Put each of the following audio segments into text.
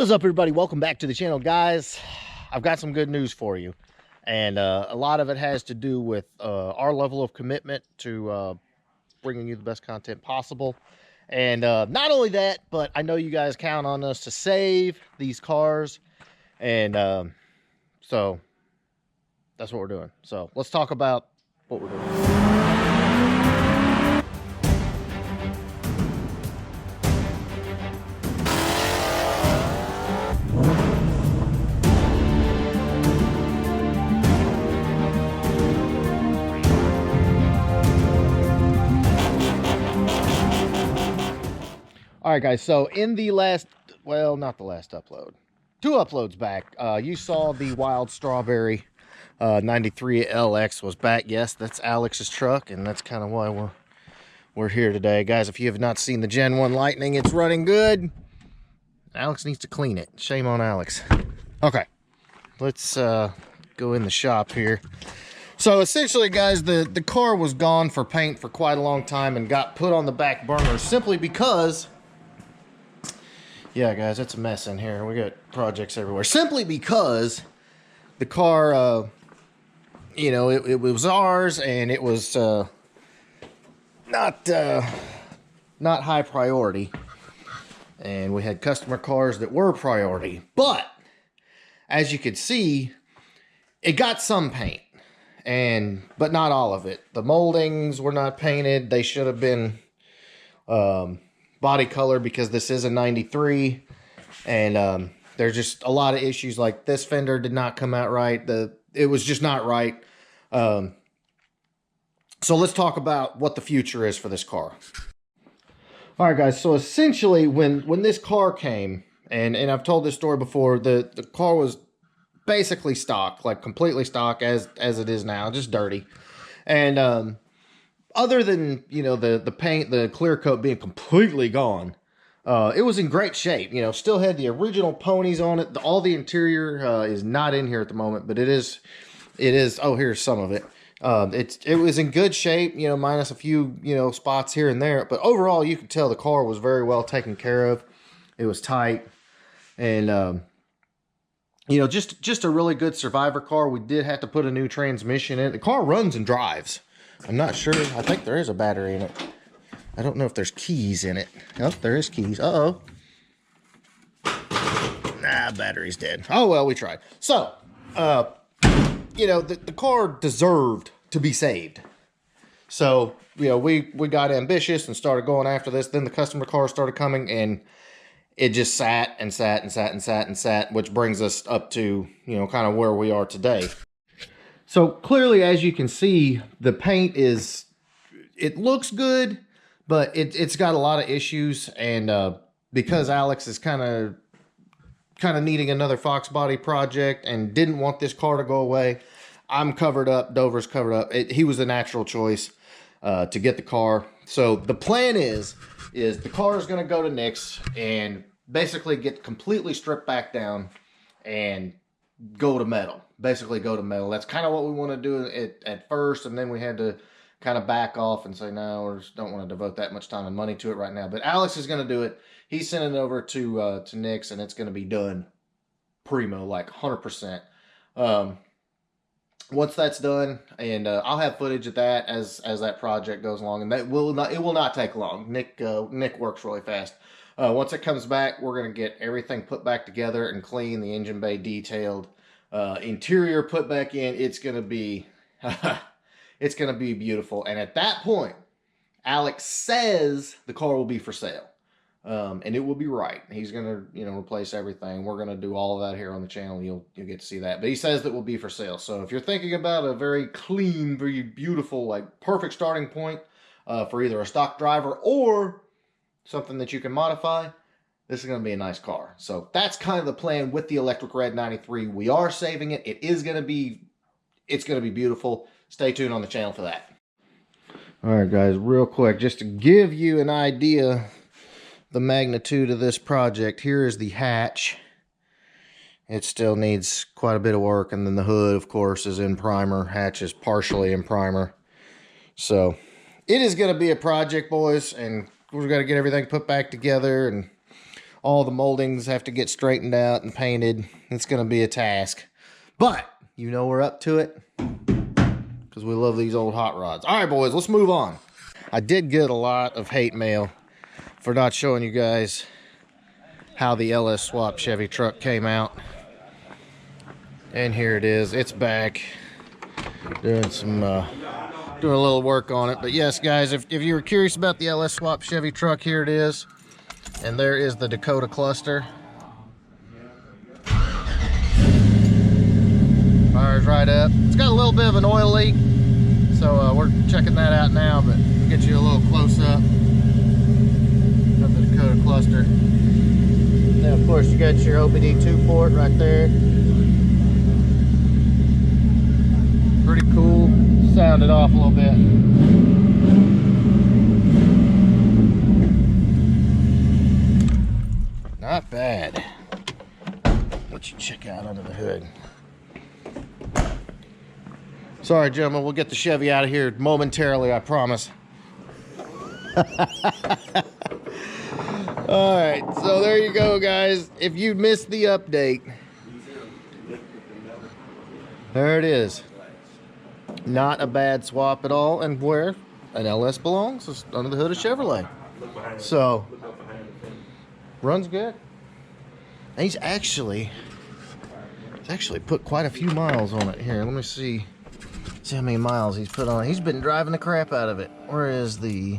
What is up, everybody? Welcome back to the channel, guys. I've got some good news for you, and a lot of it has to do with our level of commitment to bringing you the best content possible. And not only that, but I know you guys count on us to save these cars, and so that's what we're doing. So let's talk about what we're doing. All right, guys, so in the last, well, not the last upload, 2 uploads back, you saw the Wild Strawberry 93 LX was back. Yes, that's Alex's truck, and that's kind of why we're here today. Guys, if you have not seen the Gen 1 Lightning, it's running good. Alex needs to clean it. Shame on Alex. Okay, let's go in the shop here. So essentially, guys, the car was gone for paint for quite a long time and got put on the back burner simply because... yeah, guys, it's a mess in here. We got projects everywhere. Simply because the car, you know, it was ours, and it was not high priority. And we had customer cars that were priority. But, as you could see, it got some paint. But not all of it. The moldings were not painted. They should have been... body color, because this is a 93, and there's just a lot of issues. Like this fender did not come out right. It was just not right. So let's talk about what the future is for this car. All right, guys, so essentially when this car came, and I've told this story before, the car was basically stock, like completely stock as it is now, just dirty. And other than, you know, the paint, the clear coat being completely gone, it was in great shape. You know, still had the original ponies on it. All the interior is not in here at the moment, but it is. Oh, here's some of it. It was in good shape, you know, minus a few, you know, spots here and there. But overall, you could tell the car was very well taken care of. It was tight, and you know, just a really good survivor car. We did have to put a new transmission in it. The car runs and drives. I'm not sure. I think there is a battery in it. I don't know if there's keys in it. Oh, there is keys. Uh-oh. Nah, battery's dead. Oh, well, we tried. So, you know, the car deserved to be saved. So, you know, we got ambitious and started going after this. Then the customer cars started coming, and it just sat and sat and sat and sat and sat, which brings us up to, you know, kind of where we are today. So clearly, as you can see, the paint it looks good, but it's got a lot of issues. And because Alex is kind of needing another foxbody project and didn't want this car to go away, I'm covered up. Dover's covered up. He was the natural choice to get the car. So the plan is the car is going to go to Nick's and basically get completely stripped back down and go to metal. Basically go to metal. That's kind of what we want to do at first, and then we had to kind of back off and say, no, we just don't want to devote that much time and money to it right now. But Alex is going to do it. He's sending it over to Nick's, and it's going to be done primo, like 100%. Once that's done, and I'll have footage of that as that project goes along, and it will not take long. Nick works really fast. Once it comes back, we're going to get everything put back together and clean, the engine bay detailed, interior put back in. It's going to be it's going to be beautiful. And at that point, Alex says the car will be for sale, and it will be right. He's going to, you know, replace everything. We're going to do all of that here on the channel. You'll get to see that. But he says that will be for sale. So if you're thinking about a very clean, very beautiful, like perfect starting point for either a stock driver or something that you can modify, this is going to be a nice car. So that's kind of the plan with the Electric Red 93. We are saving it. It's going to be beautiful. Stay tuned on the channel for that. All right, guys, real quick, just to give you an idea the magnitude of this project, here is the hatch. It still needs quite a bit of work, and then the hood, of course, is in primer. Hatch is partially in primer. So it is going to be a project, boys, and we've got to get everything put back together and All the moldings have to get straightened out and painted. It's going to be a task. But you know we're up to it because we love these old hot rods. All right, boys, let's move on. I did get a lot of hate mail for not showing you guys how the LS Swap Chevy truck came out. And here it is. It's back. Doing a little work on it. But yes, guys, if you were curious about the LS Swap Chevy truck, here it is. And there is the Dakota cluster. Fires right up. It's got a little bit of an oil leak, so we're checking that out now, but we'll get you a little close up of the Dakota cluster. Now, of course, you got your OBD2 port right there. Pretty cool. Sound it off a little bit. Not bad. Let you check out under the hood. Sorry, gentlemen, we'll get the Chevy out of here momentarily, I promise. All right, so there you go, guys. If you missed the update, there it is. Not a bad swap at all, and where an LS belongs is under the hood of Chevrolet. So, runs good. And he's actually put quite a few miles on it. Here, let me see how many miles he's put on it. He's been driving the crap out of it. Where is the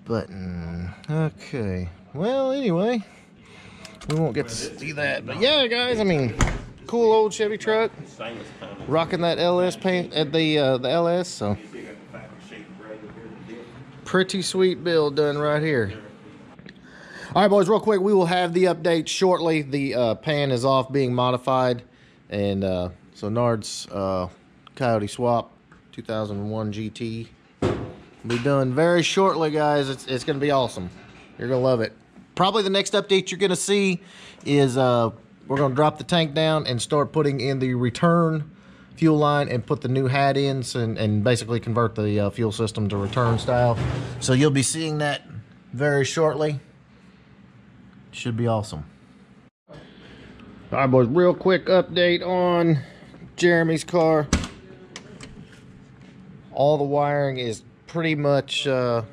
button? Okay. Well, anyway, we won't get to see that. But yeah, guys, I mean, cool old Chevy truck. Rocking that LS paint at the LS, so pretty sweet build done right here. All right, boys, real quick, we will have the update shortly. The pan is off being modified, and so Nard's Coyote Swap 2001 GT will be done very shortly, guys. It's going to be awesome. You're going to love it. Probably the next update you're going to see is we're going to drop the tank down and start putting in the return fuel line and put the new hat in and basically convert the fuel system to return style. So you'll be seeing that very shortly. Should be awesome. All right, boys, real quick update on Jeremy's car. All the wiring is pretty much done.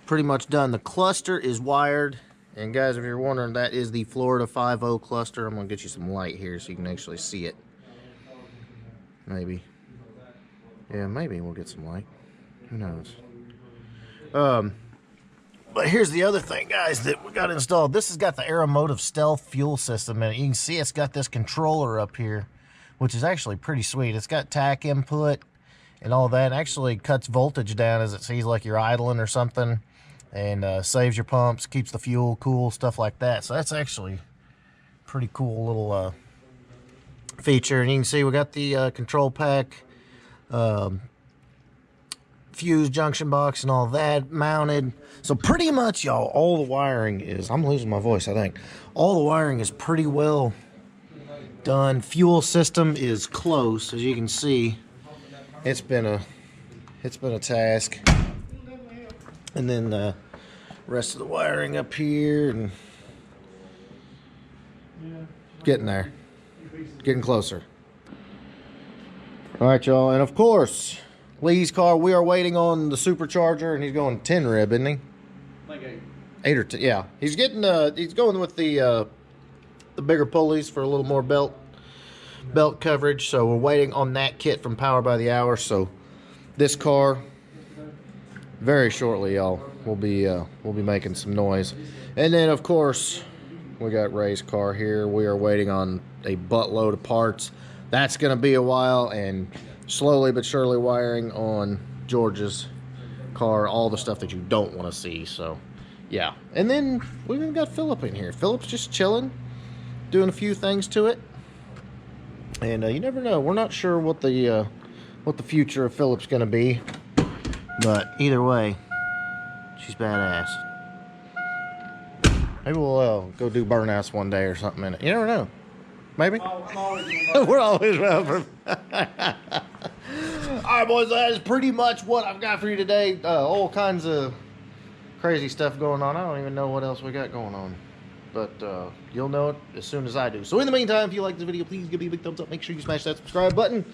The cluster is wired. And guys, if you're wondering, that is the Florida 5.0 cluster. I'm gonna get you some light here so you can actually see it. Maybe. Yeah, maybe we'll get some light. Who knows? But here's the other thing, guys, that we got installed. This has got the Aeromotive Stealth fuel system in it. You can see it's got this controller up here, which is actually pretty sweet. It's got tack input and all that. It actually cuts voltage down as it sees like you're idling or something, and saves your pumps, keeps the fuel cool, stuff like that. So that's actually pretty cool little feature. And you can see we got the control pack, fuse junction box and all that mounted. So pretty much, y'all, all the wiring is, I'm losing my voice, I think. All the wiring is pretty well done. Fuel system is close, as you can see. It's been a task. And then the rest of the wiring up here and getting there. Getting closer. All right, y'all, and of course, Lee's car, we are waiting on the supercharger, and he's going 10 rib, isn't he? Like 8. 8 or 10, yeah. He's getting he's going with the bigger pulleys for a little more belt coverage. So we're waiting on that kit from Power by the Hour. So this car, very shortly, y'all, we'll be making some noise. And then of course we got Ray's car here. We are waiting on a buttload of parts. That's gonna be a while, and slowly but surely wiring on George's car, all the stuff that you don't want to see. So yeah, and then we even got Philip in here. Philip's just chilling, doing a few things to it, and you never know. We're not sure what the future of Philip's gonna be, but either way, she's badass. Maybe we'll go do burnouts one day or something in it. You never know. Maybe. We're always around. All right, boys, that is pretty much what I've got for you today. All kinds of crazy stuff going on. I don't even know what else we got going on. But you'll know it as soon as I do. So in the meantime, if you like this video, please give me a big thumbs up. Make sure you smash that subscribe button.